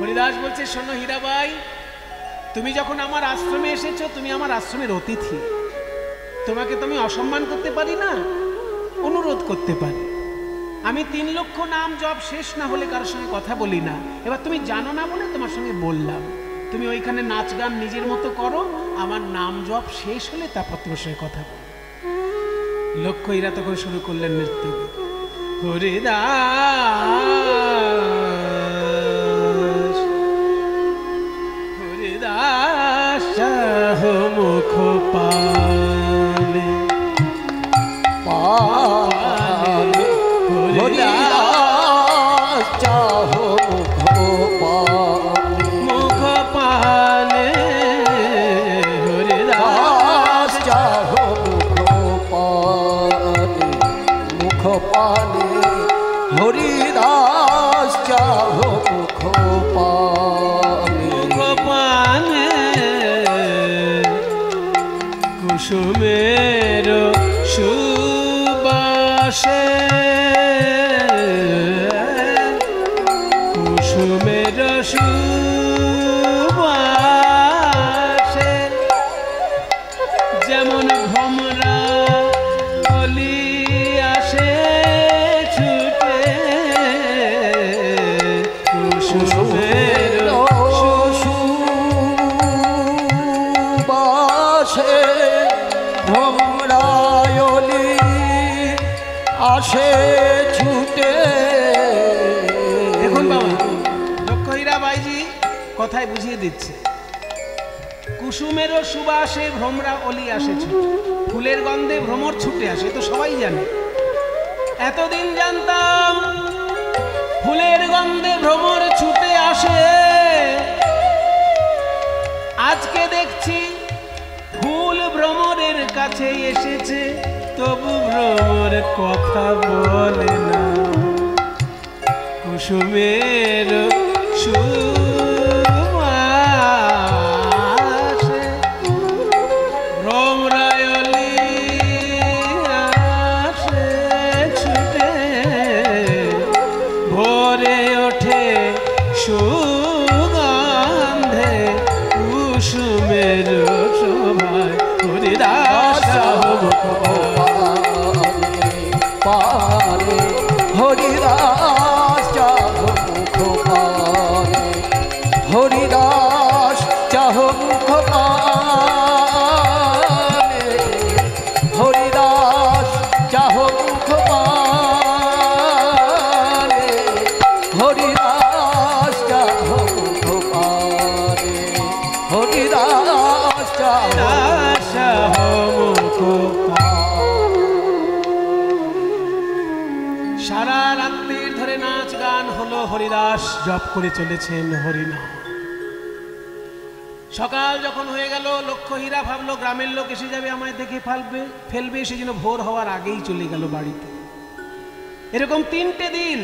হরিদাস বলছে, শোনো হীরাবাই, তুমি যখন আমার আশ্রমে এসেছো, তুমি আমার আশ্রমের অতিথি, তোমাকে তো আমি অসম্মান করতে পারি না, অনুরোধ করতে পারি। আমি 3 লক্ষ নাম জপ শেষ না হলে কারোর সঙ্গে কথা বলি না। এবার তুমি জানো না বলে তোমার সঙ্গে বললাম, তুমি ওইখানে নাচ গান নিজের মতো করো, আমার নাম জপ শেষ হলে তারপর তোমার সঙ্গে কথা বল। লক্ষ হীরা তখন শুরু করলেন নৃত্য। হরিদাস হরিদাস চাহ মুখ পানে পানে, হরিদাস চাহ মুখ পানে, হরিদাস চাহ মুখ পানে, হরিদাস চাহ মুখ পানে, মুখ পানে, কুসুমের সুবাসে, কুসুমের সুবাসে, যেমন ভ্রমরা কলি আসে ছুটে, কুসুমের সুবাসে, ভ্রমরায়লি আসে ছুটে। দেখুন বাবা, লক্ষ হীরাবাইজি কথায় বুঝিয়ে দিচ্ছে, কুসুমেরও সুবাসে ভ্রমরা অলি আসে ছুটে, ফুলের গন্ধে ভ্রমর ছুটে আসে, তো সবাই জানে। এতদিন জানতাম ফুলের গন্ধে ভ্রমর ছুটে আসে, আজকে দেখছি ফুল ভ্রমরের কাছে এসেছে, তবু ভ্রমর কথা বলে না। কুসুমের সুবাসে ভ্রমরায়লি আসে ছুটে, ভোরে ওঠে সুগন্ধে কুসুমের শোভায়, হরিদাস পানে, হরিদাস চাহ মুখ পানে, হরিদাস চাহ মুখ পানে, হরিদাস চাহ মুখ পানে, হরিদাস চাহ মুখ পানে, হরিদাস চাহ মুখ পানে। সারা রাত্রির ধরে নাচ গান হলো, হরিদাস জপ করে চলেছেন হরিনাম। সকাল যখন হয়ে গেল, লক্ষ হীরা ভাবলো গ্রামের লোক এসে যাবে, আমায় দেখে ফেলবে, সেজন্য ভোর হওয়ার আগেই চলে গেল বাড়িতে। এরকম 3টে দিন,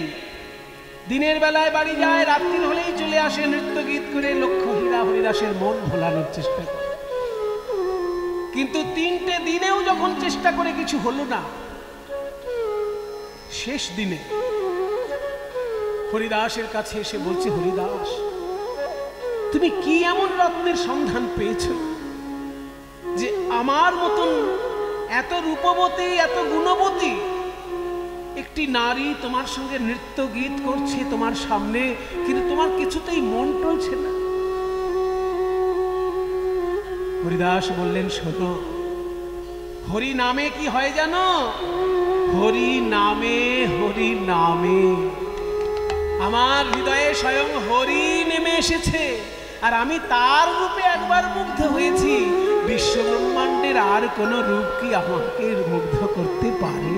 দিনের বেলায় বাড়ি যায়, রাত্রির হলেই চলে আসে, নৃত্য গীত করে লক্ষ হীরা হরিদাসের মন ভোলানোর চেষ্টা করে। কিন্তু 3টে দিনেও যখন চেষ্টা করে কিছু হলো না, শেষ দিনে হরিদাসের কাছে এসে বলছে, হরিদাস, তুমি কি এমন রত্নের সন্ধান পেয়েছ যে আমার মতন এত রূপবতী, এত গুণবতী একটি নারী তোমার সঙ্গে নৃত্য গীত করছে তোমার সামনে, কিন্তু তোমার কিছুতেই মন টলছে না? হরিদাস বললেন, শোনো, হরি নামে কি হয় জানো? হরি নামে, হরি নামে আমার হৃদয়ে স্বয়ং হরি নেমে এসেছে, আর আমি তার রূপে একবার মুগ্ধ হয়েছি। বিশ্ব ব্রহ্মাণ্ডের আর কোন রূপ কি আমাকে মুগ্ধ করতে পারে?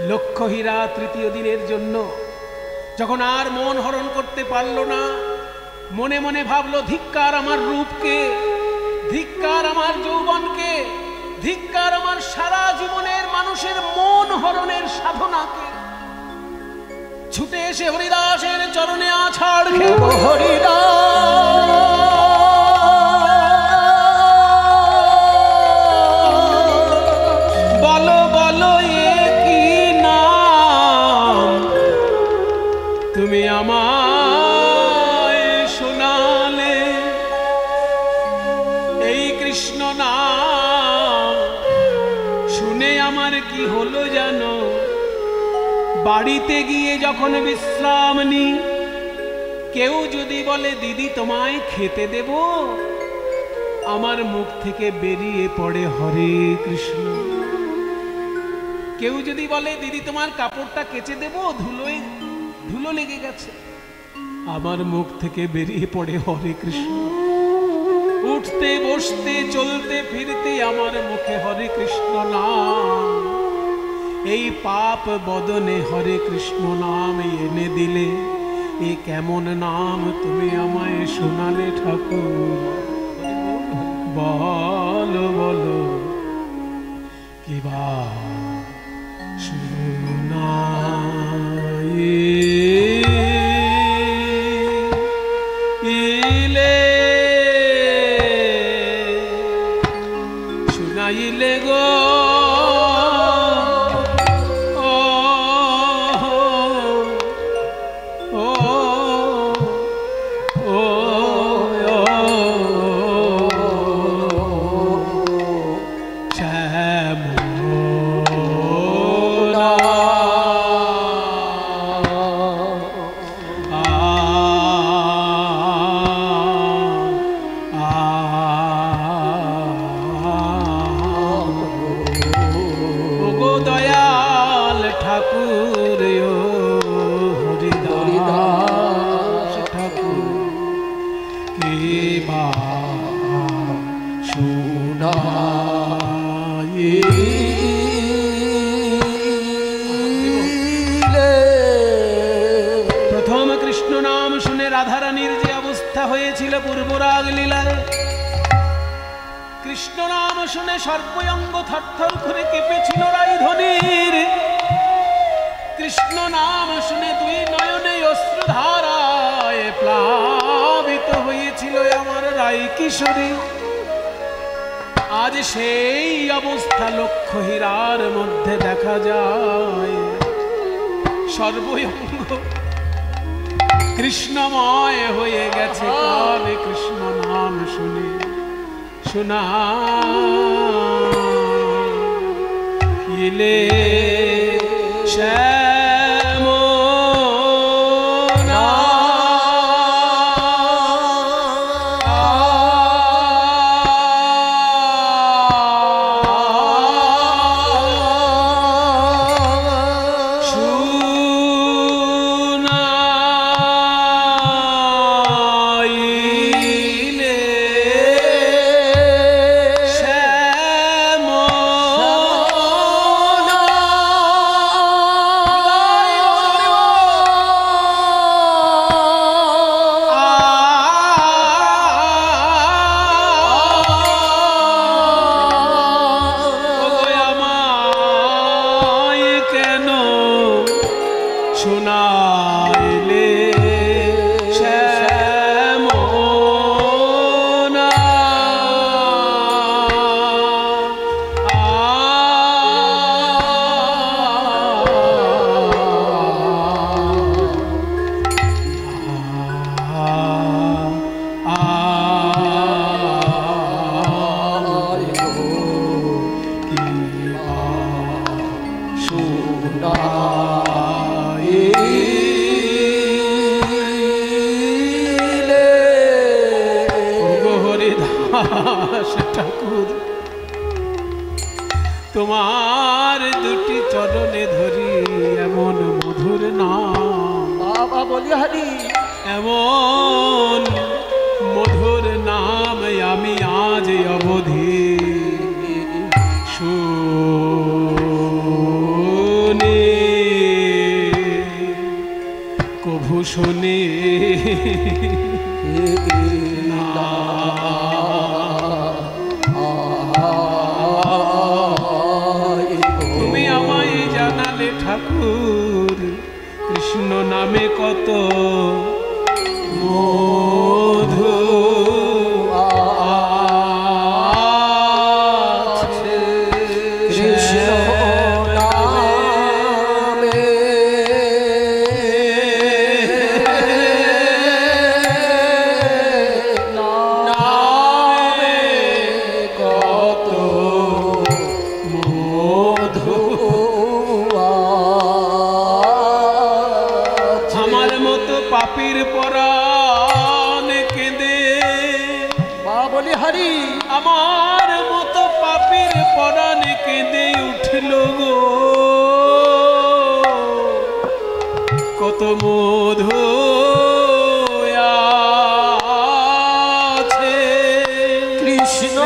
লক্ষ হীরা তৃতীয় দিনের জন্য যখন আর মন হরণ করতে পারল না, মনে মনে ভাবলো, ধিক্কার আমার রূপকে, ধিক্কার আমার যৌবনকে, ধিক্কার আমার সারা জীবনের মানুষের মন হরণের সাধনাকে। ছুটে এসে হরিদাসের চরণে আছাড় খেল। হরিদাস আমার কি হলো জানো, বাড়িতে গিয়ে যখন বিশ্রাম নি, কেউ যদি বলে দিদি তোমায় খেতে দেব, আমার মুখ থেকে বেরিয়ে পড়ে হরে কৃষ্ণ। কেউ যদি বলে দিদি তোমার কাপড়টা কেচে দেব, ধুলো লেগে গেছে, আমার মুখ থেকে বেরিয়ে পড়ে হরে কৃষ্ণ। উঠতে বসতে চলতে ফিরতে আমার মুখে হরে কৃষ্ণ নাম। এই পাপ বদনে হরে কৃষ্ণ নাম এনে দিলে, এ কেমন নাম তুমি আমায় শোনালে ঠাকুর? বলো বলো কিবা শুনাইলে গো রাধারানীর যে অবস্থা হয়েছিল পূর্বরাগ লীলায়, কৃষ্ণ নাম শুনে সর্বঙ্গ থরথর করে কেঁপেছিল রাইধনির। কৃষ্ণ নাম শুনে দুই নয়নে অশ্রুধারায় প্লাবিত হয়েছিল আমার রাই কিশোরী। আজ সেই অবস্থা লক্ষ হীরার মধ্যে দেখা যায়। সর্বঙ্গ কৃষ্ণময় হয়ে গেছে কালে কৃষ্ণ নাম শুনে। শোনা ইলে শ্যাম ঠাকুর, তোমার দুটি চরণে ধরি এমন মধুর নাম, বাবা বলি হরি, এমন মধুর নাম আমি আজ অবধি শুনি, কভু শুনি ঠাকুর। কৃষ্ণ নামে কত মধু আছে, কৃষ্ণ নামে কত মধু কত মধু আছে কৃষ্ণ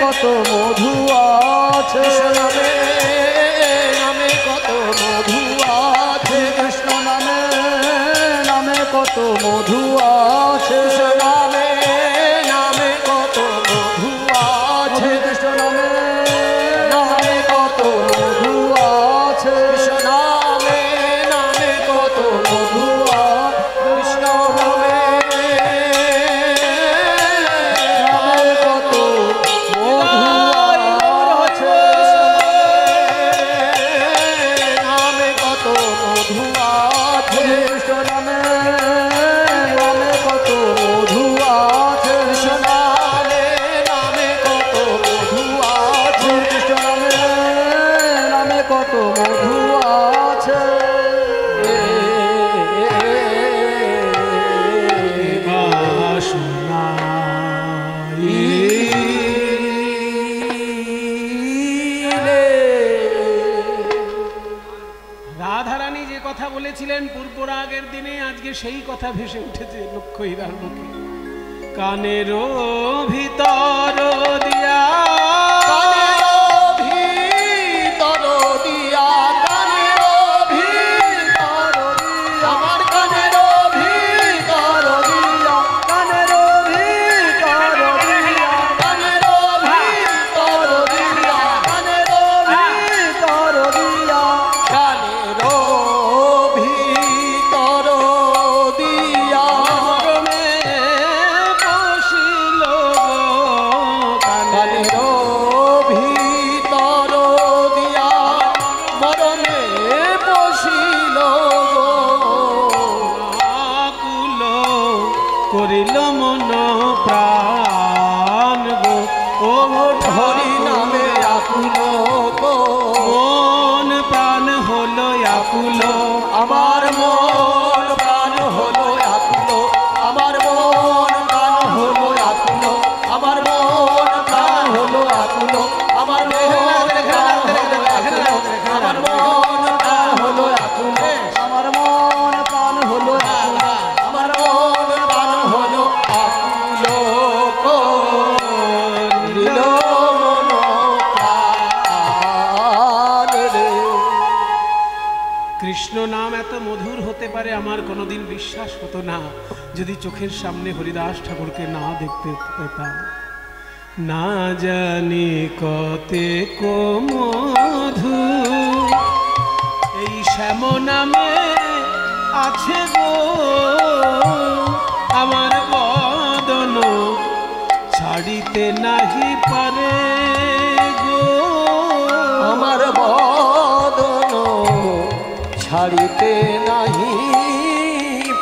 কত মধু আছে নামে কত মধু আছে কৃষ্ণ নামে নামে কত মধু আছে নামে নামে কত মধু আজকে সেই কথা ভেসে উঠেছে লক্ষ হীরার মুখে। কানেরও ভিতর দিয়া করিল মন প্রাণ গো, ও হরি নামে আকুল গো, মন প্রাণ হলো আকুল, আমার মন প্রাণ হলো আকুল, আমার মন প্রাণ হলো আকুল, আমার মন প্রাণ হলো আকুল, আমার মন প্রাণ হলো আকুল, আমার মন প্রাণ হলো আকুল, আমার মন প্রাণ হলো আকুল, আমার মন প্রাণ হলো আকুল করিল মন প্রাণ রে। কৃষ্ণ নাম এত মধুর হতে পারে আমার কোনোদিন বিশ্বাস হতো না যদি চোখের সামনে হরিদাস ঠাকুরকে না দেখতে পেতাম। না জানি কতে কো মধু এই শ্যাম নামে আছে গো, আমার বদন ছাড়িতে নাহি পারে গো, আমার বদন ছাড়িতে নাহি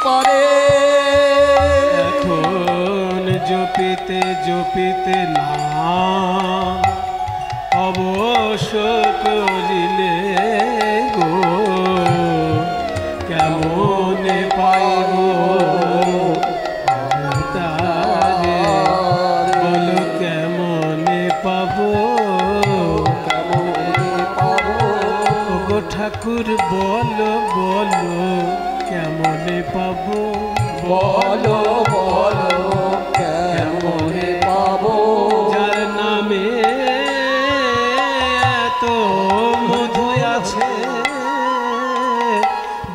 পারে। এখন জপিতে জপিতে না অবশ্য করিলে গো, কেমনে পাইব তারে, বলো কেমনে পাব, কেমনে পাব গো ঠাকুর, বলো বলো কেমনে পাব, বলো বলো কেমনে পাব, যার নামে এত মধু আছে,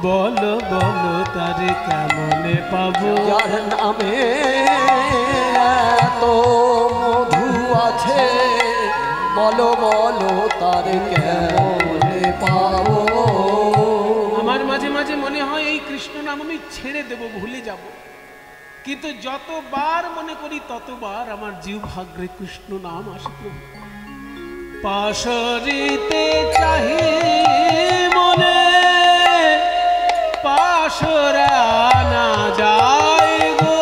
বলো বলো তারে কেমনে পাবো, যার নামে এত মধু আছে, বলো বলো তারে কেমনে পাবো। আমার মাঝে মাঝে মনে হয় এই কৃষ্ণ নাম আমি ছেড়ে দেব, ভুলে যাব, কিন্তু যতবার মনে করি ততবার আমার জিহ্বাগ্রে কৃষ্ণ নাম আসে। প্রভু পাশরিতে চাহি মনে পাশরা না যায় গো,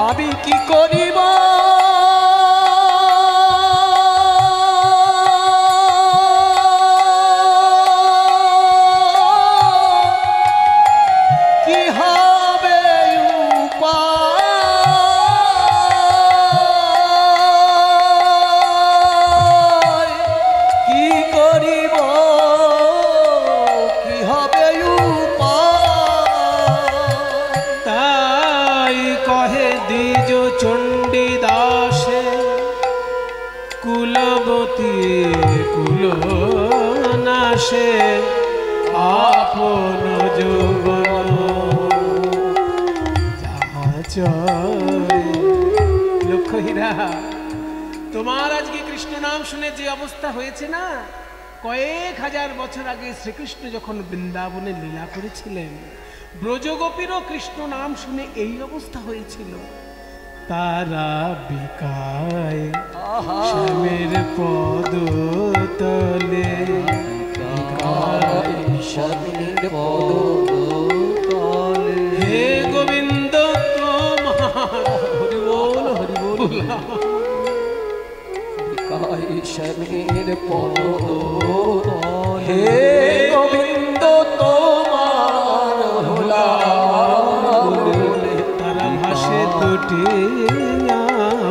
আমি কি করিব কি হবে উপায়, কি করিব কি হবে উপায়, তাই কহে দ্বিজ চণ্ডী দাসে কুলবতী কুল নাশে আপন যৌবন লক্ষ্য হীরা। তোমার আজকে কৃষ্ণ নাম শুনে যে অবস্থা হয়েছে না, কয়েক হাজার বছর আগে শ্রীকৃষ্ণ যখন বৃন্দাবনে লীলা করেছিলেন, ব্রজগোপীরও কৃষ্ণ নাম শুনে এই অবস্থা হয়েছিল। তারা বিকায় শ্যামের পদ তলে, হে গোবিন্দ তোমার, হরি বল হরি বল, শ্যামের পদ, হে গোবিন্দ তোমার হোলা, তারা ভাসে দুটি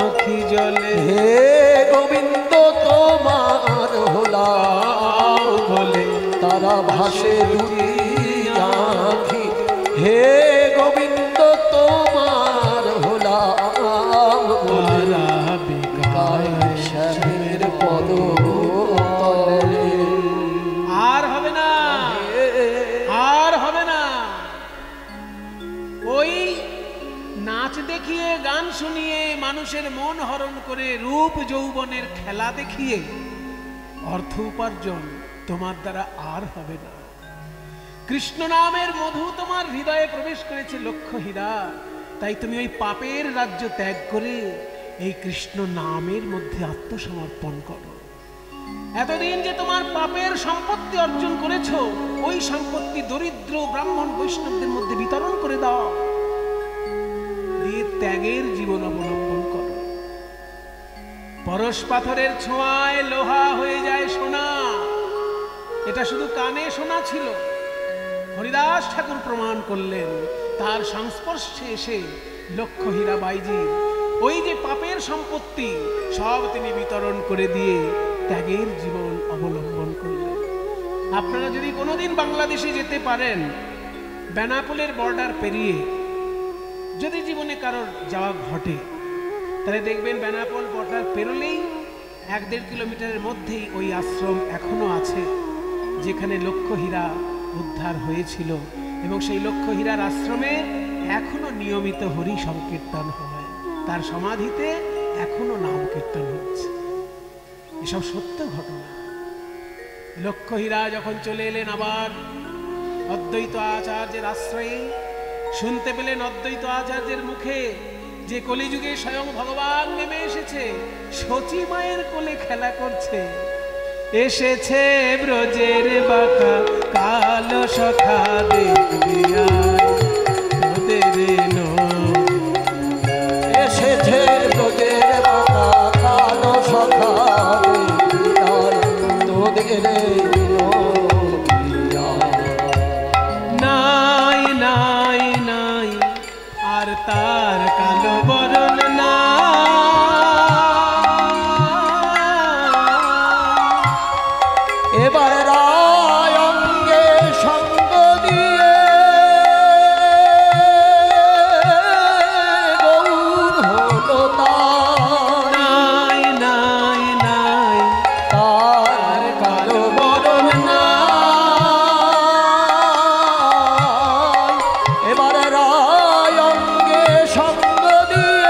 আখি জলে, হে গোবিন্দ তোমার হোলা বলে তারা ভাসে ভাসে দুটি আঁখি, হে গোবিন্দ তোমার হলাম শ্যামের পদ তলে। আর হবে না, আর হবে না। ওই নাচ দেখিয়ে, গান শুনিয়ে, মানুষের মন হরণ করে, রূপ যৌবনের খেলা দেখিয়ে অর্থ উপার্জন তোমার দ্বারা আর হবে না। কৃষ্ণ নামের মধু তোমার হৃদয়ে প্রবেশ করেছে লক্ষ্য হীরা, তাই তুমি ওই পাপের রাজ্য ত্যাগ করে এই কৃষ্ণ নামের মধ্যে আত্মসমর্পণ করো। এতদিন যে তোমার পাপের সম্পত্তি অর্জন করেছো, ওই সম্পত্তি দরিদ্র ব্রাহ্মণ বৈষ্ণবদের মধ্যে বিতরণ করে দাও, দিয়ে ত্যাগের জীবন অবলম্বন করো। পরশ পাথরের ছোঁয়ায় লোহা হয়ে যায় সোনা, এটা শুধু কানে শোনা ছিল। হরিদাস ঠাকুর প্রমাণ করলেন, তার সংস্পর্শে এসে লক্ষ্য হীরাবাইজি ওই যে পাপের সম্পত্তি সব তিনি বিতরণ করে দিয়ে ত্যাগের জীবন অবলম্বন করলেন। আপনারা যদি কোনোদিন বাংলাদেশে যেতে পারেন, বেনাপোলের বর্ডার পেরিয়ে যদি জীবনে কারোর যাওয়া ঘটে, তাহলে দেখবেন বেনাপোল বর্ডার পেরোলেই 1-1.5 কিলোমিটারের মধ্যেই ওই আশ্রম এখনো আছে, যেখানে লক্ষ্য হীরা উদ্ধার হয়েছিল। এবং সেই লক্ষ্য হীরার আশ্রমে এখনো নিয়মিত হরি সংকীর্তন হয়, তার সমাধিতে এখনো নাম কীর্তন হচ্ছে। এসব সত্য ঘটনা। লক্ষ্য হীরা যখন চলে এলেন আবার অদ্বৈত আচার্যের আশ্রয়ে, শুনতে পেলেন অদ্বৈত আচার্যের মুখে যে কলিযুগে স্বয়ং ভগবান নেমে এসেছে, শচী মায়ের কোলে খেলা করছে। এসেছে ব্রজের বাঁকা কালো সখা দেখবি আয়, তোদের এসেছে ব্রজের বাঁকা কালো সখা দেখবি আয়, তোদের নাই নাই নাই আর তার কালো বরণ না। এবার রায় অঙ্গে সঙ্গ দিয়ে গৌর হলো তার, নাই নাই নাই তার কালো বরণ না। এবার রায় অঙ্গে সঙ্গ দিয়ে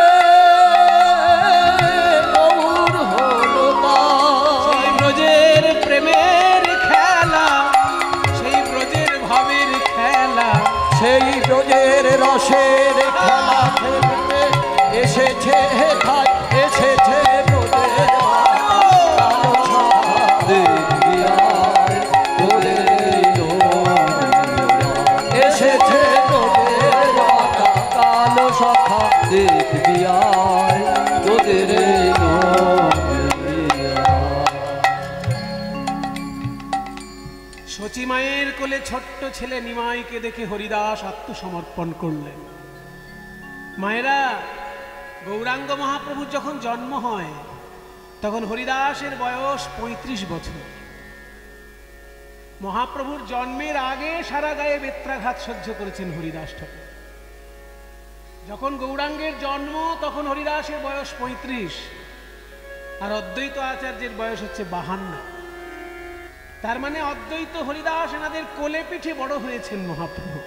গৌর হলো তার। সেই ব্রজের প্রেমের খেলা, সেই ব্রজের ভাবের খেলা, সেই ব্রজের রসের খেলা খেলতে এসেছে হেথায়, এসেছে ব্রজের কালো সখা দেখবি আয়, তোদের এসেছে ব্রজের কালো সখা দেখবি আয়, তোদের শচী মায়ের কোলে ছোট্ট ছেলে নিমাইকে দেখে হরিদাস আত্মসমর্পণ করলেন। মায়েরা, গৌরাঙ্গ মহাপ্রভুর যখন জন্ম হয় তখন হরিদাসের বয়স 35 বছর। মহাপ্রভুর জন্মের আগে সারা গায়ে বেত্রাঘাত সহ্য করেছেন হরিদাস ঠাকুর। যখন গৌরাঙ্গের জন্ম তখন হরিদাসের বয়স 35, আর অদ্বৈত আচার্যের বয়স হচ্ছে 52। তার মানে অদ্বৈত হরিদাস এনাদের কোলে পিঠে বড় হয়েছেন মহাপ্রভু।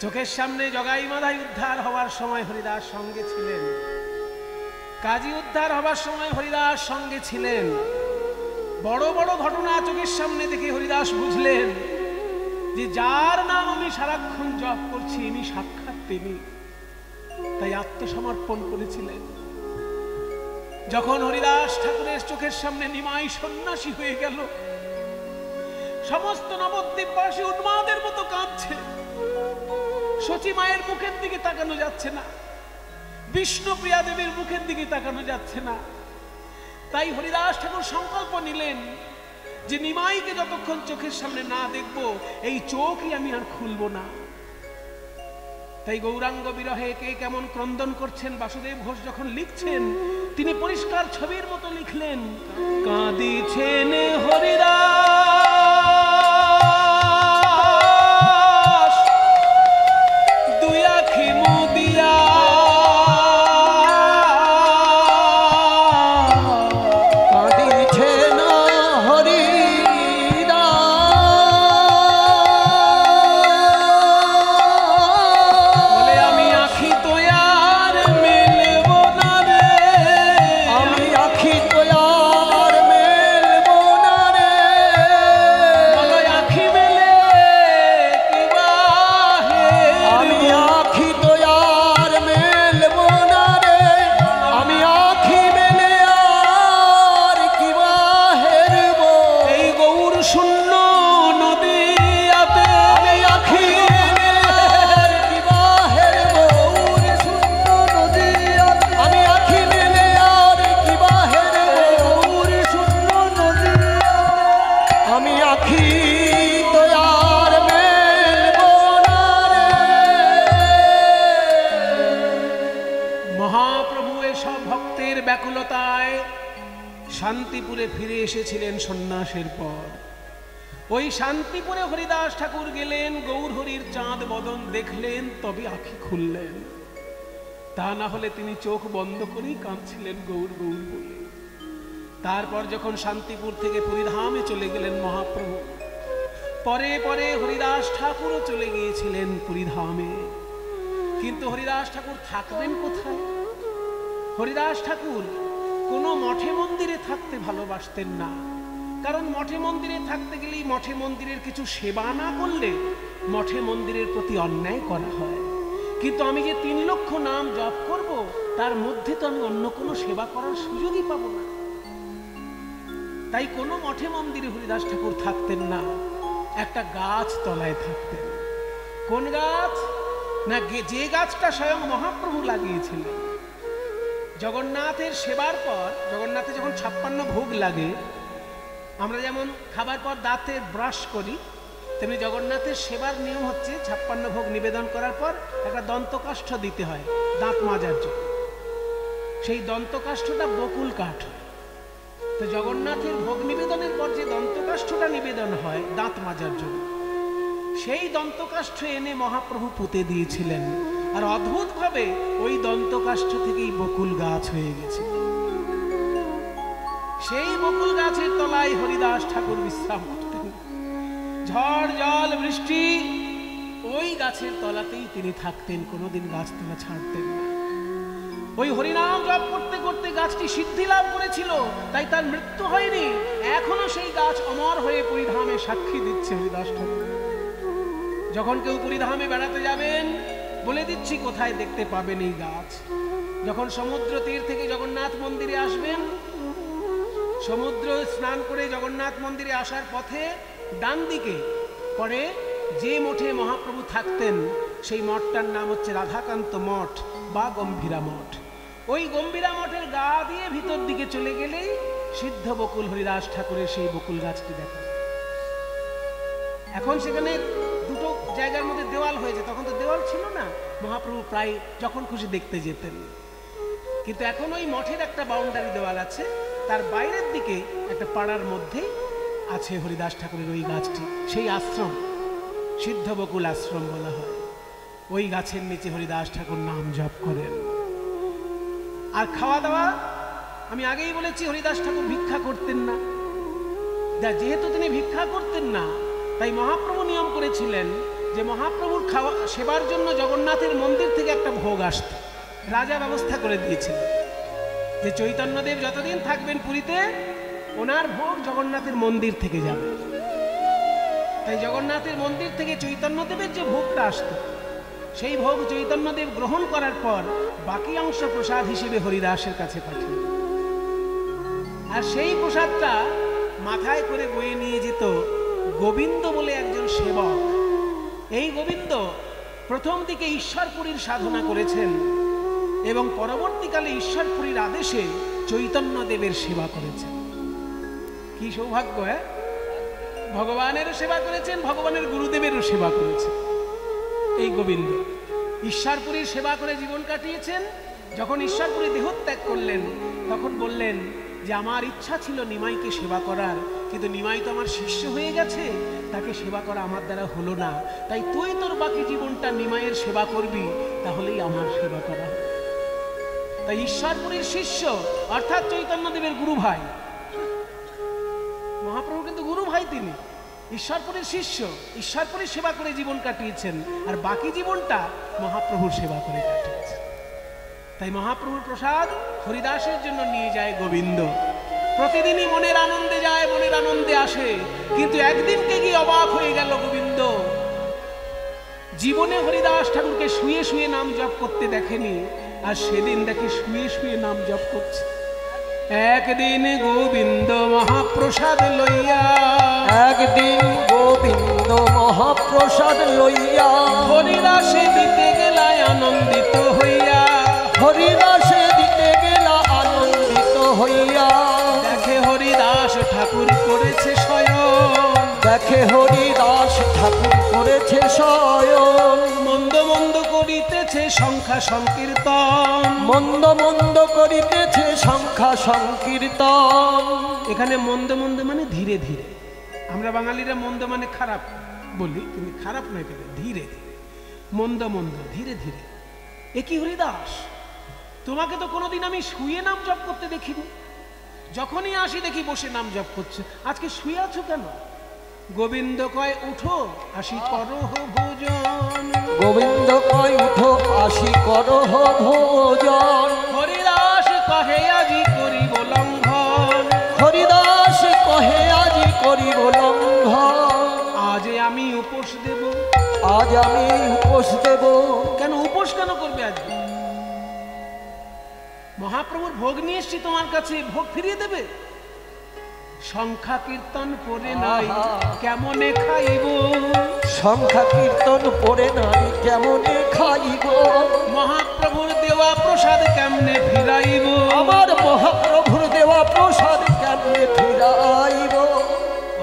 চোখের সামনে জগাই মাধাই উদ্ধার হওয়ার সময় হরিদাস সঙ্গে ছিলেন, কাজী উদ্ধার হবার সময় হরিদাস সঙ্গে ছিলেন। বড় বড় ঘটনা চোখের সামনে দেখে হরিদাস বুঝলেন যে যার নাম আমি সারাক্ষণ জপ করছি ইনি সাক্ষাৎ তিনি, তাই আত্মসমর্পণ করেছিলেন। যখন হরিদাস ঠাকুরের চোখের সামনে নিমাই সন্ন্যাসী হয়ে গেল, সমস্ত নবদ্বীপবাসী উন্মাদের মতো কাঁদছে। শচী মায়ের মুখের দিকে তাকানো যাচ্ছে না, বিষ্ণুপ্রিয়া দেবীর মুখের দিকে তাকানো যাচ্ছে না। তাই হরিদাস ঠাকুর সংকল্প নিলেন যে নিমাইকে যতক্ষণ চোখের সামনে না দেখব এই চোখই আমি আর খুলব না। তাই গৌরাঙ্গ বিরহে কে কেমন ক্রন্দন করছেন বাসুদেব ঘোষ যখন লিখছেন, তিনি পরিষ্কার ছবির মতো লিখলেন, কাঁদিছেন হরিদাস শান্তিপুরে ফিরে এসেছিলেন সন্ন্যাসের পর। ওই শান্তিপুরে হরিদাস ঠাকুর গেলেন, গৌরহরির চাঁদ বদন দেখলেন, তবে আঁখি খুললেন। তা না হলে তিনি চোখ বন্ধ করেই কাঁদছিলেন গৌর গৌর বলে। তারপর যখন শান্তিপুর থেকে পুরীধামে চলে গেলেন মহাপ্রভু, পরে পরে হরিদাস ঠাকুরও চলে গিয়েছিলেন পুরীধামে। কিন্তু হরিদাস ঠাকুর থাকবেন কোথায়? হরিদাস ঠাকুর কোনো মঠে মন্দিরে থাকতে ভালোবাসতেন না, কারণ মঠে মন্দিরে থাকতে গেলেই মঠে মন্দিরের কিছু সেবা না করলে মঠে মন্দিরের প্রতি অন্যায় করা হয়। কিন্তু আমি যে 3 লক্ষ নাম জপ করব, তার মধ্যে তো আমি অন্য কোনো সেবা করার সুযোগই পাবো না। তাই কোনো মঠে মন্দিরে হরিদাস ঠাকুর থাকতেন না, একটা গাছ তলায় থাকতেন। কোন গাছ? না, যে গাছটা স্বয়ং মহাপ্রভু লাগিয়েছিলেন। জগন্নাথের সেবার পর, জগন্নাথে যখন 56 ভোগ লাগে, আমরা যেমন খাবার পর দাঁতে ব্রাশ করি, তেমনি জগন্নাথের সেবার নিয়ম হচ্ছে 56 ভোগ নিবেদন করার পর একটা দন্তকাষ্ঠ দিতে হয় দাঁত মাজার জন্য। সেই দন্তকাষ্ঠটা বকুল কাঠ হয়। তো জগন্নাথের ভোগ নিবেদনের পর যে দন্তকাষ্ঠটা নিবেদন হয় দাঁত মাজার জন্য, সেই দন্তকাষ্ঠ এনে মহাপ্রভু পুঁতে দিয়েছিলেন। আর অদ্ভুতভাবে ওই দন্তকাষ্ঠ থেকেই বকুল গাছ হয়ে গেছে। সেই বকুল গাছের তলায় হরিদাস ঠাকুর বিশ্রাম করতেন। ঝড় জল বৃষ্টি ওই গাছের তলাতেই তিনি থাকতেন, কোনোদিন গাছতলা ছাড়তেন না। ওই হরিনাম জপ করতে করতে গাছটি সিদ্ধি লাভ করেছিল, তাই তার মৃত্যু হয়নি। এখনো সেই গাছ অমর হয়ে পুরীধামে সাক্ষী দিচ্ছে হরিদাস ঠাকুর। যখন কেউ পুরীধামে বেড়াতে যাবেন, বলে দিচ্ছি কোথায় দেখতে পাবেন এই গাছ। যখন সমুদ্র তীর থেকে জগন্নাথ মন্দিরে আসবেন, সমুদ্র স্নান করে জগন্নাথ মন্দিরে আসার পথে ডান দিকে পরে যে মঠে মহাপ্রভু থাকতেন, সেই মঠটার নাম হচ্ছে রাধাকান্ত মঠ বা গম্ভীরা মঠ। ওই গম্ভীরা মঠের গা দিয়ে ভিতর দিকে চলে গেলেই সিদ্ধ বকুল হরিদাস ঠাকুরের সেই বকুল গাছটি দেখা। এখন সেখানে দুটো জায়গার মধ্যে দেওয়াল হয়েছে, তখন তো দেওয়াল ছিল না, মহাপ্রভু প্রায় যখন খুশি দেখতে যেতেন। কিন্তু এখন ওই মঠের একটা বাউন্ডারি দেওয়াল আছে, তার বাইরের দিকে একটা পাড়ার মধ্যে আছে হরিদাস ঠাকুরের ওই গাছটি। সেই আশ্রম সিদ্ধ বকুল আশ্রম বলা হয়। ওই গাছের নিচে হরিদাস ঠাকুর নাম জপ করেন। আর খাওয়া দাওয়া আমি আগেই বলেছি, হরিদাস ঠাকুর ভিক্ষা করতেন না। যেহেতু তিনি ভিক্ষা করতেন না, তাই মহাপ্রভু নিয়ম করেছিলেন যে মহাপ্রভুর খাওয়া সেবার জন্য জগন্নাথের মন্দির থেকে একটা ভোগ আসত। রাজা ব্যবস্থা করে দিয়েছিলেন যে চৈতন্যদেব যতদিন থাকবেন পুরীতে, ওনার ভোগ জগন্নাথের মন্দির থেকে যাবে। তাই জগন্নাথের মন্দির থেকে চৈতন্যদেবের যে ভোগটা আসত, সেই ভোগ চৈতন্যদেব গ্রহণ করার পর বাকি অংশ প্রসাদ হিসেবে হরিদাসের কাছে পাঠিয়ে, আর সেই প্রসাদটা মাথায় করে বয়ে নিয়ে যেত গোবিন্দ বলে একজন সেবক। এই গোবিন্দ প্রথম দিকে ঈশ্বরপুরীর সাধনা করেছেন এবং পরবর্তীকালে ঈশ্বরপুরীর আদেশে চৈতন্যদেবের সেবা করেছেন। কি সৌভাগ্য! ভগবানেরও সেবা করেছেন, ভগবানের গুরুদেবেরও সেবা করেছেন। এই গোবিন্দ ঈশ্বরপুরীর সেবা করে জীবন কাটিয়েছেন। যখন ঈশ্বরপুরী দেহত্যাগ করলেন, তখন বললেন যে আমার ইচ্ছা ছিল নিমাইকে সেবা করার, কিন্তু নিমাই তো আমার শিষ্য হয়ে গেছে, তাকে সেবা করা আমার দ্বারা হলো না। তাই তুই তোর বাকি জীবনটা নিমাইয়ের সেবা করবি, তাহলেই আমার সেবা করা হবে। তাই ঈশ্বরপুরীর শিষ্য অর্থাৎ চৈতন্যদেবের গুরু ভাই, মহাপ্রভু কিন্তু গুরু ভাই, তিনি ঈশ্বরপুরীর শিষ্য, ঈশ্বরপুরীর সেবা করে জীবন কাটিয়েছেন, আর বাকি জীবনটা মহাপ্রভুর সেবা করে কাটিয়েছেন। তাই মহাপ্রভুর প্রসাদ হরিদাসের জন্য নিয়ে যায় গোবিন্দ। প্রতিদিনই মনের আনন্দে যায়, মনের আনন্দে আসে। কিন্তু একদিনকে গিয়ে অবাক হয়ে গেল গোবিন্দ। জীবনে হরিদাস ঠাকুরকে শুয়ে শুয়ে নাম জপ করতে দেখেনি, আর সেদিন দেখে শুয়ে শুয়ে নাম জপ করছে। একদিন গোবিন্দ মহাপ্রসাদ লইয়া, একদিন গোবিন্দ মহাপ্রসাদ লইয়া হরিদাসে দিতে গেলা আনন্দিত হইয়া, হরিদাসে দিতে গেলা আনন্দিত হইয়া। দেখে হরিদাস ঠাকুর করেছে শয়ন, দেখে হরিদাস ঠাকুর করেছে শয়ন। মন্দ মন্দ করিতেছে সংখ্যা সংকীর্তন। মন্দ মন্দ করিতেছে সংখ্যা সংকীর্তন। এখানে মন্দ মন্দ মানে ধীরে ধীরে। আমরা বাঙালিরা মন্দ মানে খারাপ বলি, কিন্তু খারাপ নয়, কিন্তু ধীরে ধীরে। মন্দ মন্দ ধীরে ধীরে। এ কি হরিদাস, তোমাকে তো কোনোদিন আমি শুয়ে নাম জপ করতে দেখিনি। যখনই আসি দেখি বসে নাম জপ করছে, আজকে শুয়ে আছো কেন? গোবিন্দ কয় উঠো আসি করহ ভোজন। গোবিন্দ কয় উঠো আসি করহ ভোজন। হরিদাস কহে আজি করিব লঙ্ঘন। হরিদাস কহে আজি করিব লঙ্ঘন। আজ আমি উপোস দেব। আজ আমি উপোস দেব। কেন উপোস কেন করবে আজকে? মহাপ্রভুর ভোগ নিয়ে এসছি তোমার কাছে, ভোগ ফিরিয়ে দেবে? সংখ্যা কীর্তন করে নাই কেমনে খাইব। সংখ্যা কীর্তন পড়ে নাই কেমনে খাইব। মহাপ্রভুর দেওয়া প্রসাদ কেমনে ফিরাইব। আমার মহাপ্রভুর দেওয়া প্রসাদ কেমনে ফিরাইব।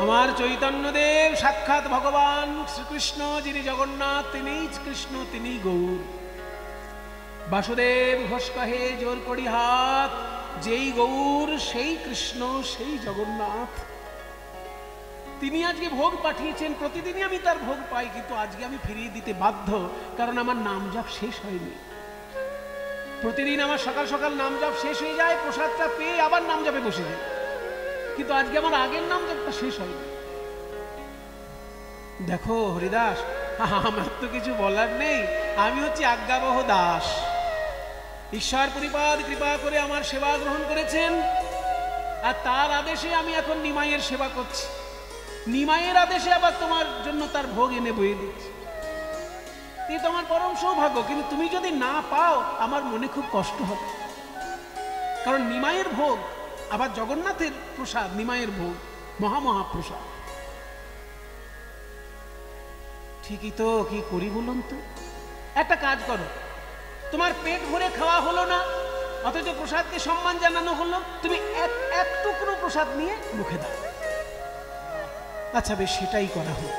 আমার চৈতন্যদেব সাক্ষাৎ ভগবান শ্রীকৃষ্ণ, যিনি জগন্নাথ, তিনিই কৃষ্ণ, তিনিই গৌর। বাসুদেব ঘোষ কহে জোর করি হাত, যেই গৌর সেই কৃষ্ণ সেই জগন্নাথ। তিনি আজকে ভোগ পাঠিয়েছেন, প্রতিদিনই আমি তার ভোগ পাই, কিন্তু আজকে আমি ফিরিয়ে দিতে বাধ্য, কারণ আমার নাম জপ শেষ হয়নি। প্রতিদিন আমার সকাল সকাল নাম জপ শেষ হয়ে যায়, প্রসাদটা পেয়ে আবার নাম জপে বসে যায়, কিন্তু আজকে আমার আগের নাম জপটা শেষ হয়নি। দেখো হরিদাস, আমার তো কিছু বলার নেই, আমি হচ্ছি আজ্ঞাবহ দাস। ঈশ্বর পরিপাদ কৃপা করে আমার সেবা গ্রহণ করেছেন, আর তার আদেশে আমি এখন নিমাইয়ের সেবা করছি। নিমাইয়ের আদেশে আবার তোমার জন্য তার ভোগ এনে বয়ে দিচ্ছি। এই তোমার পরম সৌভাগ্য, কিন্তু তুমি যদি না পাও আমার মনে খুব কষ্ট হবে, কারণ নিমাইয়ের ভোগ আবার জগন্নাথের প্রসাদ, নিমাইয়ের ভোগ মহামহাপ্রসাদ। ঠিকই তো, কি করি বলুন তো? একটা কাজ করো, তোমার পেট ভরে খাওয়া হলো না, অথচ প্রসাদকে সম্মান জানানো হলো, তুমি এক টুকরো প্রসাদ নিয়ে মুখে দাও। আচ্ছা বেশ, সেটাই করা হলো।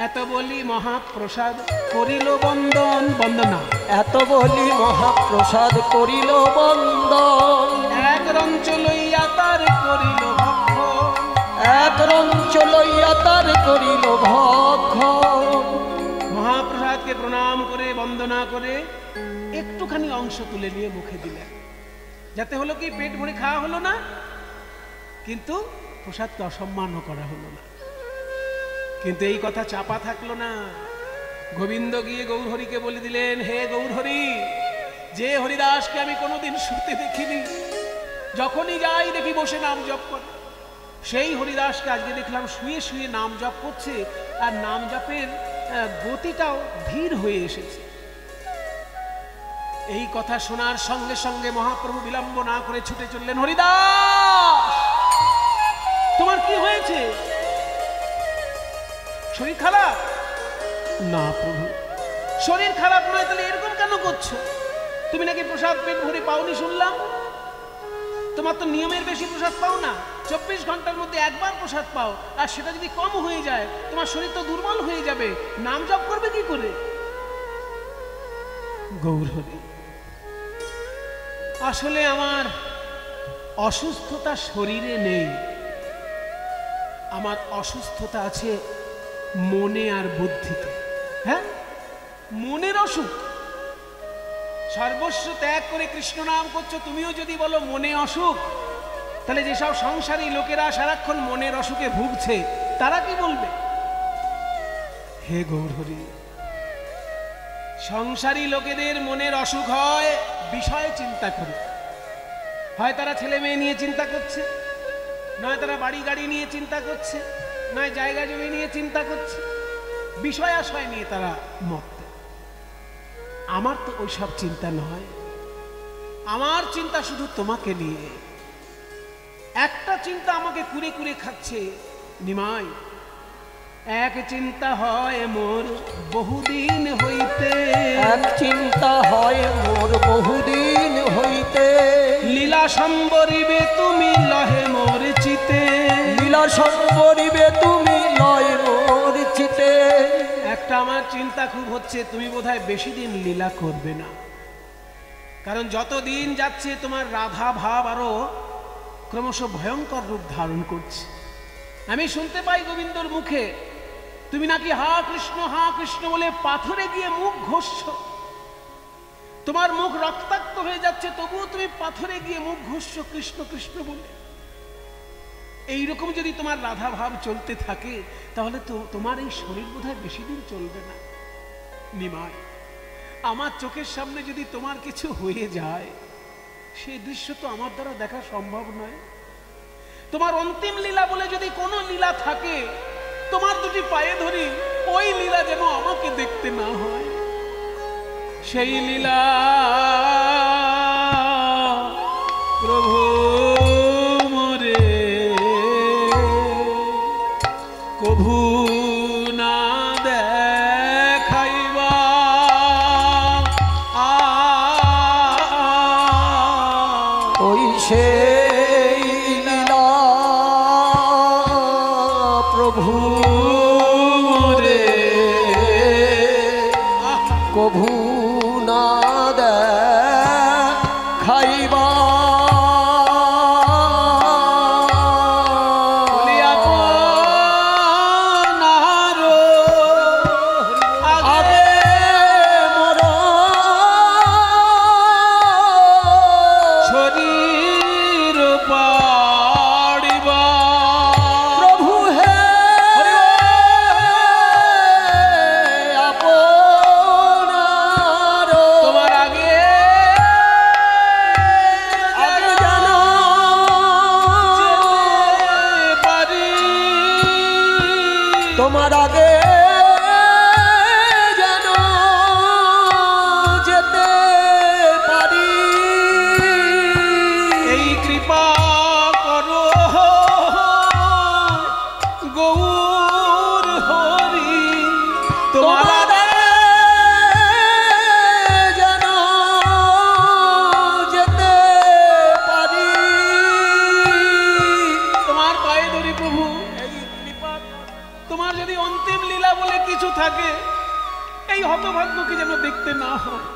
এত বলি মহাপ্রসাদ করিল বন্দন। বন্দনা। এত বলি মহাপ্রসাদ করিল বন্দন। এক রঞ্চ লইয়া তার করিল ভক্ষণ। এক রঞ্চ লইয়া তার করিল ভক্ষণ। মহাপ্রসাদকে প্রণাম করে বন্দনা করে একটুখানি অংশ তুলে নিয়ে মুখে দিলেন, যাতে হলো কি পেট ভরে খাওয়া হলো না, কিন্তু প্রসাদকে অসম্মানও করা হলো না। কিন্তু এই কথা চাপা থাকলো না। গোবিন্দ গিয়ে গৌরহরিকে বলে দিলেন, হে গৌরহরি, যে হরিদাসকে আমি কোনোদিন শুতে দেখিনি, যখনই যাই দেখি বসে নাম জপ করে, সেই হরিদাসকে আজকে দেখলাম শুয়ে শুয়ে নাম জপ করছে, আর নাম জপের গতিটাও ধীর হয়ে এসেছে। এই কথা শোনার সঙ্গে সঙ্গে মহাপ্রভু বিলম্ব না করে ছুটে চললেন, হরিদাস তোমার কি হয়েছে? শরীর খারাপ? না প্রভু, শরীর খারাপ নয়, তাহলে এরকম কেন করছো? তুমি নাকি প্রসাদ পেট ভরে পাওনি শুনলাম। তোমার তো নিয়মের বেশি প্রসাদ পাও না, 24 ঘন্টার মধ্যে একবার প্রসাদ পাও, আর সেটা যদি কম হয়ে যায় তোমার শরীর তো দুর্বল হয়ে যাবে, নাম জপ করবে কি করে? গৌরহরি, আসলে আমার অসুস্থতা শরীরে নেই, আমার অসুস্থতা আছে মনে আর বুদ্ধিতে। হ্যাঁ, মনের অসুখ। সর্বস্ব ত্যাগ করে কৃষ্ণ নাম করছো, তুমিও যদি বলো মনে অসুখ, তাহলে যেসব সংসারী লোকেরা সারাক্ষণ মনের অসুখে ভুগছে তারা কি বলবে? হে গৌরহরি, সংসারী লোকেদের মনের অসুখ হয় বিষয় চিন্তা করে। হয় তারা ছেলে মেয়ে নিয়ে চিন্তা করছে, নয় তারা বাড়ি গাড়ি নিয়ে চিন্তা করছে, নয় জায়গা জমি নিয়ে চিন্তা করছে, বিষয় আশয় নিয়ে তারা মত। আমার তো ওইসব চিন্তা নয়, আমার চিন্তা শুধু তোমাকে নিয়ে। একটা চিন্তা আমাকে কুরে কুরে খাচ্ছে, নিমাই। এক চিন্তা হয় মোর বহুদিন হইতে। এক চিন্তা হয় মোর বহুদিন হইতে। লীলা সম্বরিবে তুমি লহে মোর চিতে। লীলা সম্বরিবে তুমি লহে মোর চিতে। একটা আমার চিন্তা খুব হচ্ছে, তুমি বোধহয় বেশি দিন লীলা করবে না। কারণ যত দিন যাচ্ছে তোমার রাধা ভাব আরো ক্রমশ ভয়ঙ্কর রূপ ধারণ করছে। আমি শুনতে পাই গোবিন্দর মুখে তুমি নাকি হা কৃষ্ণ বলে পাথরে গিয়ে মুখ ঘষছ। তোমার মুখ রক্তাক্ত হয়ে যাচ্ছে, তবুও তুমি পাথরে গিয়ে মুখ ঘষছ কৃষ্ণ কৃষ্ণ বলে। এইরকম যদি তোমার রাধা ভাব চলতে থাকে তাহলে তো তোমার এই শরীর বোধহয় বেশি দিন চলবে না। নিমাই, আমার চোখের সামনে যদি তোমার কিছু হয়ে যায় সেই দৃশ্য তো আমার দ্বারা দেখা সম্ভব নয়। তোমার অন্তিম লীলা বলে যদি কোনো লীলা থাকে, তোমার দুটি পায়ে ধরি ওই লীলা যেন আমাকে দেখতে না হয়। সেই লীলা প্রভু মোরে কভু না দেখাইবা। ওই সেই লীলা প্রভু রে কভু না দেখাইবা। তোমার আগে যেন যেতে পারি, এই কৃপা করো গৌর হরি। তোমার আগে যেন যেতে পারি। তোমার পায়ে ধরি প্রভু, তোমার যদি অন্তিম লীলা বলে কিছু থাকে এই হতভাগ্যকে যেন দেখতে না হয়,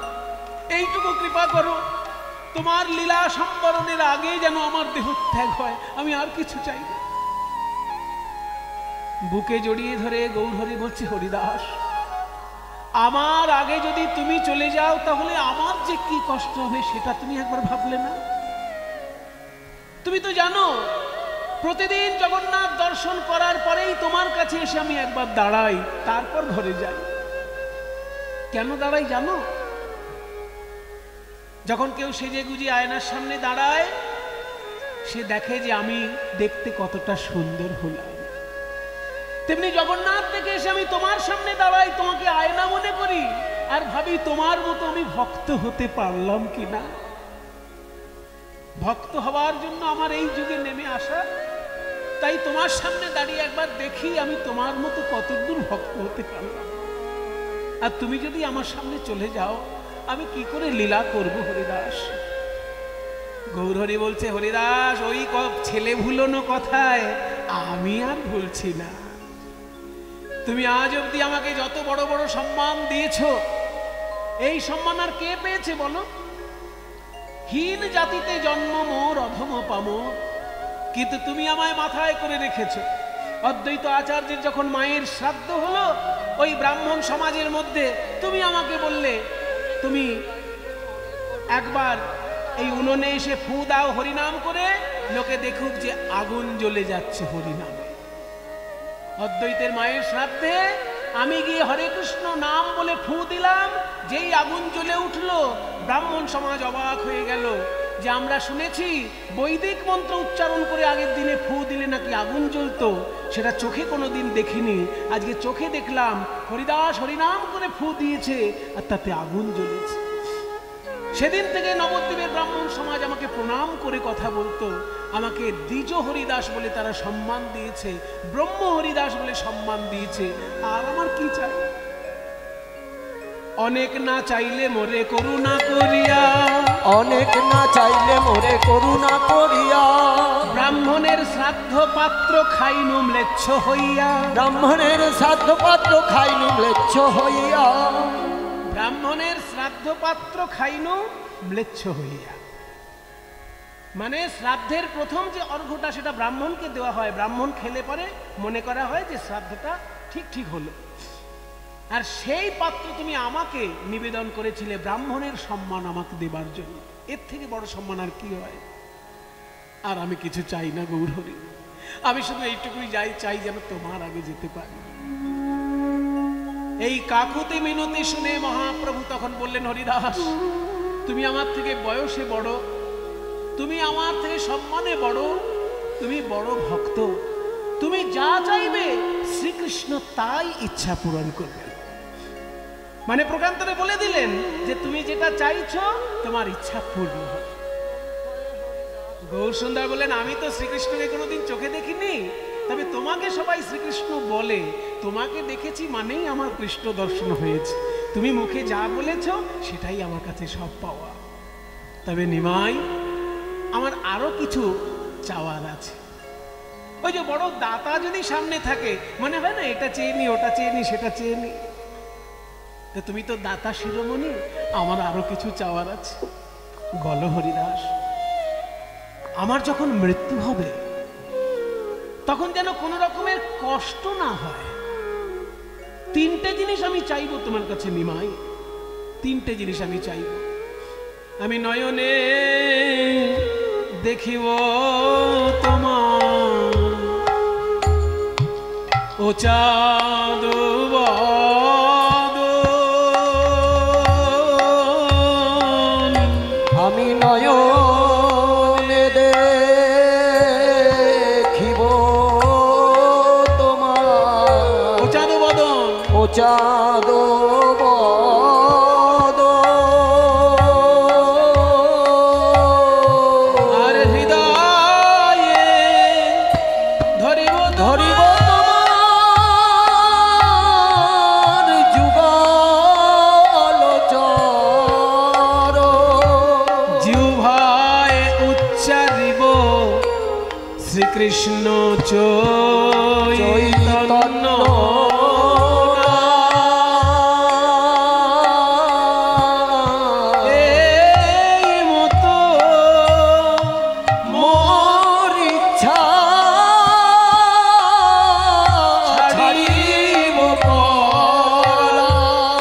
এইটুকু কৃপা করো। তোমার লীলা সম্বরণের আগে যেন আমার দেহ ত্যাগ হয়, আমি আর কিছু চাই না। বুকে জড়িয়ে ধরে গৌরহরি বলছে, হরিদাস, আমার আগে যদি তুমি চলে যাও তাহলে আমার যে কি কষ্ট হবে সেটা তুমি একবার ভাবলে না? তুমি তো জানো প্রতিদিন জগন্নাথ দর্শন করার পরেই তোমার কাছে এসে আমি একবার দাঁড়াই, তারপর ঘরে যাই। কেন দাঁড়াই জানো? যখন কেউ সেজে গুজে আয়নার সামনে দাঁড়ায়, সে দেখে যে আমি দেখতে কতটা সুন্দর হলাম। তেমনি জগন্নাথ থেকে এসে আমি তোমার সামনে দাঁড়াই, তোমাকে আয়না মনে করি আর ভাবি তোমার মতো আমি ভক্ত হতে পারলাম কিনা। ভক্ত হওয়ার জন্য আমার এই যুগে নেমে আসা, তাই তোমার সামনে দাঁড়িয়ে একবার দেখি আমি তোমার মতো কতদূর ভক্ত হতে পারলাম। আর তুমি যদি আমার সামনে চলে যাও আমি কি করে লীলা করব হরিদাস? গৌরহরি বলছে, হরিদাস, ওই ছেলে ভুলোনো কথায় আমি আর ভুলছি না। তুমি আজ অব্দি আমাকে যত বড় বড় সম্মান দিয়েছো, এই সম্মান আর কে পেয়েছে বলো? হীন জাতিতে জন্ম মোর অধম পামর, কিন্তু তুমি আমায় মাথায় করে রেখেছো। অদ্বৈত আচার্যের যখন মায়ের শ্রাদ্ধ হলো, ওই ব্রাহ্মণ সমাজের মধ্যে তুমি আমাকে বললে তুমি একবার এই উনুনে এসে ফু দাও হরিনাম করে, লোকে দেখুক যে আগুন জ্বলে যাচ্ছে হরিনামে। অদ্বৈতের মায়ের শ্রাদ্ধে আমি গিয়ে হরে কৃষ্ণ নাম বলে ফু দিলাম, যেই আগুন জ্বলে উঠলো, ব্রাহ্মণ সমাজ অবাক হয়ে গেল যে আমরা শুনেছি বৈদিক মন্ত্র উচ্চারণ করে আগের দিনে ফু দিলে নাকি আগুন জ্বলতো, সেটা চোখে কোনোদিন দেখিনি, আজকে চোখে দেখলাম হরিদাস হরিনাম করে ফু দিয়েছে আর তাতে আগুন জ্বলেছে। সেদিন থেকে নবদ্বীপের ব্রাহ্মণ সমাজ আমাকে প্রণাম করে কথা বলতো, আমাকে দ্বিজ হরিদাস বলে তারা সম্মান দিয়েছে, ব্রহ্ম হরিদাস বলে সম্মান দিয়েছে। আর আমার কি চাই? অনেক না চাইলে মোরে করুণা করিয়া, অনেক না চাইলে মোরে করুণা করিয়া, ব্রাহ্মণের শ্রাদ্ধ পাত্র খাইনু ম্লেচ্ছ হইয়া, ব্রাহ্মণের শ্রাদ্ধ পাত্র খাইনু ম্লেচ্ছ হইয়া, ব্রাহ্মণের শ্রাদ্ধ পাত্র খাইনু ম্লেচ্ছ হইয়া। মানে শ্রাদ্ধের প্রথম যে অর্ঘ্যটা সেটা ব্রাহ্মণকে দেওয়া হয়, ব্রাহ্মণ খেলে পরে মনে করা হয় যে শ্রাদ্ধটা ঠিক ঠিক হলো। আর সেই পাত্র তুমি আমাকে নিবেদন করেছিলে ব্রাহ্মণের সম্মান আমাকে দেবার জন্য। এর থেকে বড় সম্মান আর কি হয়? আর আমি কিছু চাই না গৌরহরি, আমি শুধু এইটুকুই চাই যেন তোমার আগে যেতে পারি। এই কাকুতি মিনতি শুনে মহাপ্রভু তখন বললেন, হরিদাস তুমি আমার থেকে বয়সে বড়, তুমি আমার থেকে সম্মানে বড়, তুমি বড় ভক্ত, তুমি যা চাইবে শ্রীকৃষ্ণ তাই ইচ্ছা পূরণ করবে। মানে প্রকান্তরে বলে দিলেন যে তুমি যেটা চাইছো তোমার ইচ্ছা পূর্ণ হবে। গৌর সুন্দর বললেন, আমি তো শ্রীকৃষ্ণকে কোনোদিন চোখে দেখিনি, তবে তোমাকে সবাই শ্রীকৃষ্ণ বলে, তোমাকে দেখেছি মানেই আমার কৃষ্ণ দর্শন হয়েছে। তুমি মুখে যা বলেছ সেটাই আমার কাছে সব পাওয়া। তবে নিমাই, আমার আরো কিছু চাওয়ার আছে। ওই যে বড় দাতা যদি সামনে থাকে, মনে হয় না এটা চেয়ে নি, ওটা চেয়ে নি, সেটা চেয়ে নি। তো তুমি তো দাতা শিরোমণি, আমার আরো কিছু চাওয়ার আছে। বলো হরিদাস, আমার যখন মৃত্যু হবে তখন যেন কোনো রকমের কষ্ট না হয়। তিনটে জিনিস আমি চাইবো তোমার কাছে নিমাই, তিনটে জিনিস আমি চাইব। আমি নয়নে দেখিব তোমার ও চাঁদ বদন, আমি নয়নে দেখিব তোমার ও চাঁদ বদন, ও চাঁদ কৃষ্ণ চৈতন্য এই মতো মোর ইচ্ছা ছাড়িব পরা,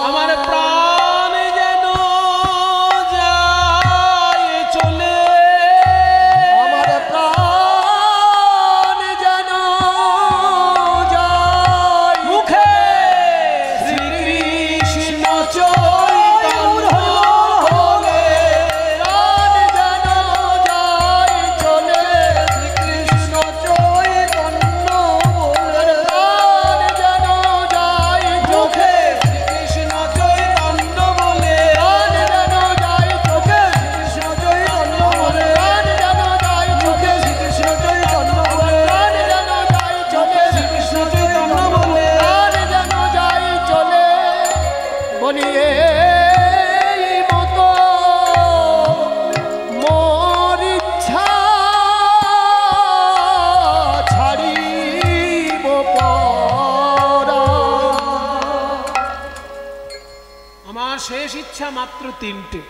আমার প্রাণ যেন যায় চলে, আমার প্রাণ শেষ ইচ্ছা মাত্র তিনটে।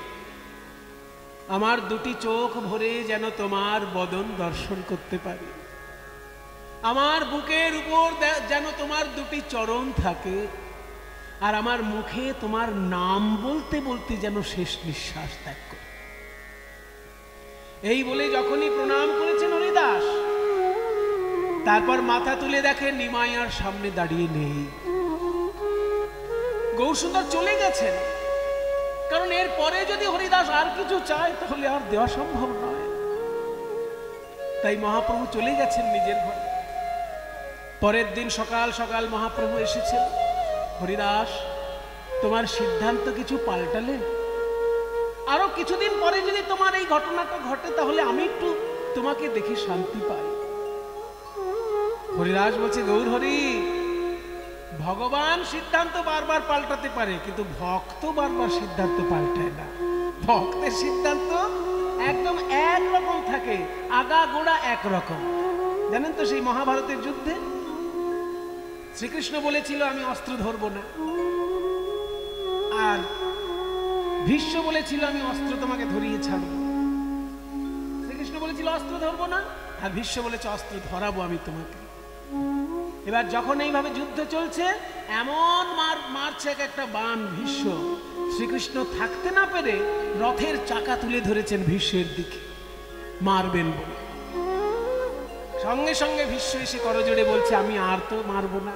আমার দুটি চোখ ভরে যেন তোমার বদন দর্শন করতে পারি, আমার বুকের উপর যেন তোমার দুটি চরণ থাকে, আর আমার মুখে তোমার নাম বলতে বলতে যেন শেষ নিঃশ্বাস ত্যাগ করে। এই বলে যখনই প্রণাম করেছেন হরিদাস, তারপর মাথা তুলে দেখে নিমাই আর সামনে দাঁড়িয়ে নেই। গৌরসুন্দর চলে গেছেন, কারণ এর পরে যদি হরিদাস আর কিছু চায় তাহলে আর দেওয়া সম্ভব নয়। তাই মহাপ্রভু চলে গেছেন নিজের ঘরে। পরের দিন সকাল সকাল মহাপ্রভু এসেছেন। হরিদাস, তোমার সিদ্ধান্ত কিছু পাল্টালে? আরো কিছুদিন পরে যদি তোমার এই ঘটনাটা ঘটে তাহলে আমি একটু তোমাকে দেখে শান্তি পাই। হরিদাস বলছে, গৌর হরি, ভগবান সিদ্ধান্ত বারবার পাল্টাতে পারে, কিন্তু ভক্ত বারবার সিদ্ধান্ত পাল্টায় না। ভক্তের সিদ্ধান্ত একদম একরকম থাকে, আগা গোড়া একরকম। জানেন তো সেই মহাভারতের যুদ্ধে শ্রীকৃষ্ণ বলেছিল আমি অস্ত্র ধরব না, আর ভীষ্ম বলেছিল আমি অস্ত্র তোমাকে ধরিয়ে ছাড়ব, শ্রীকৃষ্ণ বলেছিল অস্ত্র ধরবো না, আর ভীষ্ম বলেছে অস্ত্র ধরাবো আমি তোমাকে। এবার যখন এইভাবে যুদ্ধ চলছে, এমন মারছে একটা বাণ ভীষ্ম, শ্রীকৃষ্ণ থাকতে না পেরে রথের চাকা তুলে ধরেছেন ভীষ্মের দিকে, মারবেন বলে। সঙ্গে সঙ্গে ভীষ্ম এসে করজোড়ে বলছে আমি আর তো মারবো না,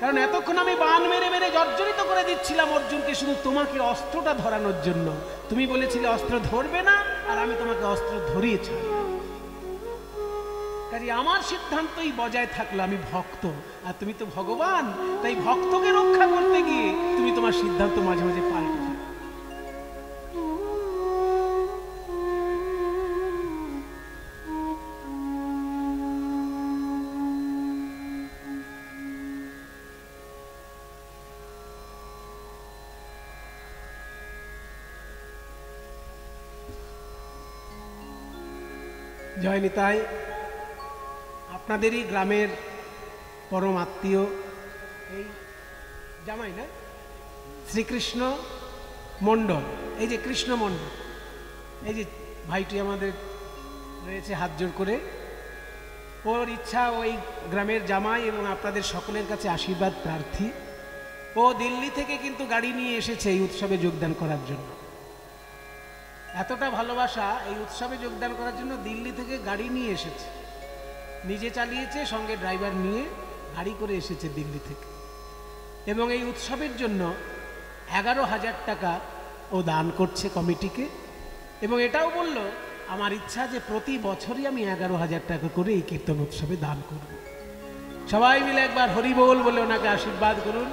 কারণ এতক্ষণ আমি বাণ মেরে মেরে জর্জরিত করে দিচ্ছিলাম অর্জুনকে শুধু তোমাকে অস্ত্রটা ধরানোর জন্য। তুমি বলেছিলে অস্ত্র ধরবে না, আর আমি তোমাকে অস্ত্র ধরিয়ে ছাড়লাম। কাজে আমার সিদ্ধান্তই বজায় থাকলো, আমি ভক্ত আর তুমি তো ভগবান, তাই ভক্তকে রক্ষা করতে গিয়ে তুমি তোমার সিদ্ধান্ত মাঝে মাঝে পাল্টে দাও। জয় নিতাই। আপনাদেরই গ্রামের পরম আত্মীয় এই জামাই না শ্রীকৃষ্ণ মণ্ডল, এই যে কৃষ্ণ মণ্ডল, এই যে ভাইটি আমাদের রয়েছে হাত জোড় করে, ওর ইচ্ছা ওই গ্রামের জামাই এবং আপনাদের সকলের কাছে আশীর্বাদ প্রার্থী। ও দিল্লি থেকে কিন্তু গাড়ি নিয়ে এসেছে এই উৎসবে যোগদান করার জন্য। এতটা ভালোবাসা, এই উৎসবে যোগদান করার জন্য দিল্লি থেকে গাড়ি নিয়ে এসেছে, নিজে চালিয়েছে, সঙ্গে ড্রাইভার নিয়ে গাড়ি করে এসেছে দিল্লি থেকে। এবং এই উৎসবের জন্য 11,000 টাকা ও দান করছে কমিটিকে। এবং এটাও বলল আমার ইচ্ছা যে প্রতি বছরই আমি 11,000 টাকা করে এই কীর্তন উৎসবে দান করব। সবাই মিলে একবার হরি বল বলে ওনাকে আশীর্বাদ করুন।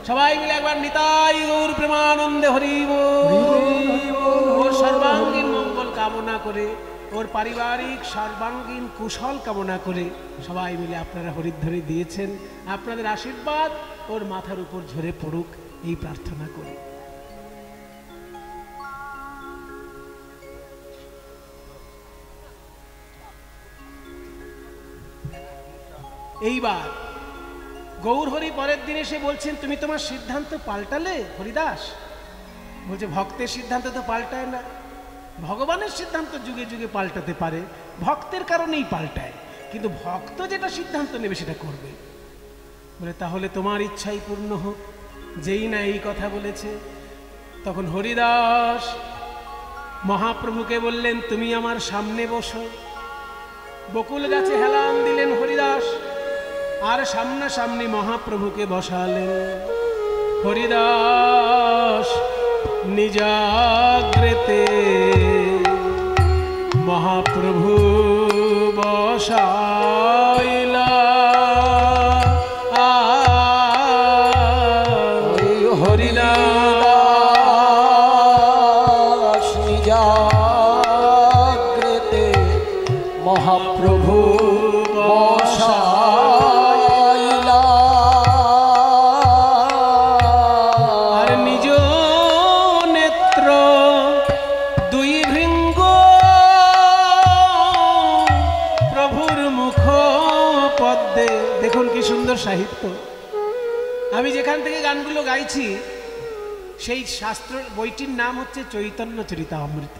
সবাই মিলে একবার নিতাই গৌর প্রেমানন্দে হরি বল। ওর সর্বাঙ্গীন মঙ্গল কামনা করে, ওর পারিবারিক সর্বাঙ্গীন কুশল কামনা করে সবাই মিলে আপনারা হরিধ্বনি দিয়েছেন। আপনাদের আশীর্বাদ ওর মাথার উপর ঝরে পড়ুক এই প্রার্থনা করি। এইবার গৌরহরি পরের দিন এসে বলছেন তুমি তোমার সিদ্ধান্ত পাল্টালে হরিদাস? বলছে ভক্তের সিদ্ধান্ত তো পাল্টায় না, ভগবানের সিদ্ধান্ত যুগে যুগে পাল্টাতে পারে, ভক্তের কারণেই পাল্টায়, কিন্তু ভক্ত যেটা সিদ্ধান্ত নেবে সেটা করবে। বলে তাহলে তোমার ইচ্ছাই পূর্ণ হোক। যেই না এই কথা বলেছে, তখন হরিদাস মহাপ্রভুকে বললেন তুমি আমার সামনে বসো। বকুল গাছে হেলান দিলেন হরিদাস, আর সামনাসামনি মহাপ্রভুকে বসালেন। হরিদাস নিজাগ্রেতে মহাপ্রভু বসাইলা। হরিদাস নিজাগ্রেতে মহাপ্রভু বসাইলা। আর নিজ নেত্র দুই ভৃঙ্গ প্রভুর মুখ পদ্মে। দেখুন কি সুন্দর সাহিত্য। আমি যেখান থেকে গানগুলো গাইছি সেই শাস্ত্র বইটির নাম হচ্ছে চৈতন্য চরিতামৃত।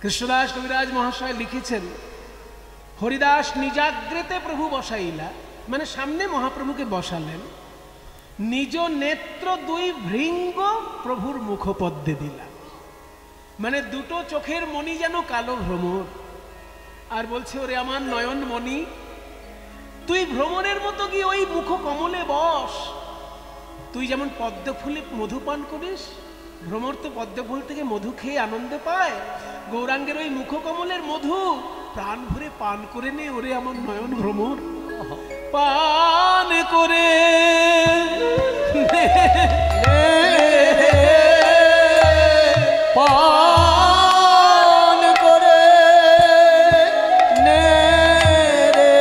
কৃষ্ণদাস কবিরাজ মহাশয় লিখেছেন হরিদাস নিজাগ্রেতে প্রভু বসাইলা, মানে সামনে মহাপ্রভুকে বসালেন। নিজ নেত্র দুই ভৃঙ্গ প্রভুর মুখপদ্মে দিলা, মানে দুটো চোখের মণি যেন কালো ভ্রমর। আর বলছে ওরে আমার নয়ন মণি, তুই ভ্রমরের মতো কি ওই মুখ কমলে বস। তুই যেমন পদ্ম ফুলে মধু পান করিস, ভ্রমর তো পদ্ম ফুল থেকে মধু খেয়ে আনন্দ পায়, গৌরাঙ্গের ওই মুখ কমলের মধু প্রাণ ভরে পান করে নে ওরে আমার নয়ন ভ্রমর। পান করে পান করে নে রে।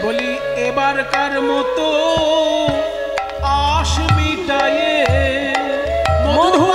বলি এবারকার মতো আশ মিটায়ে মধু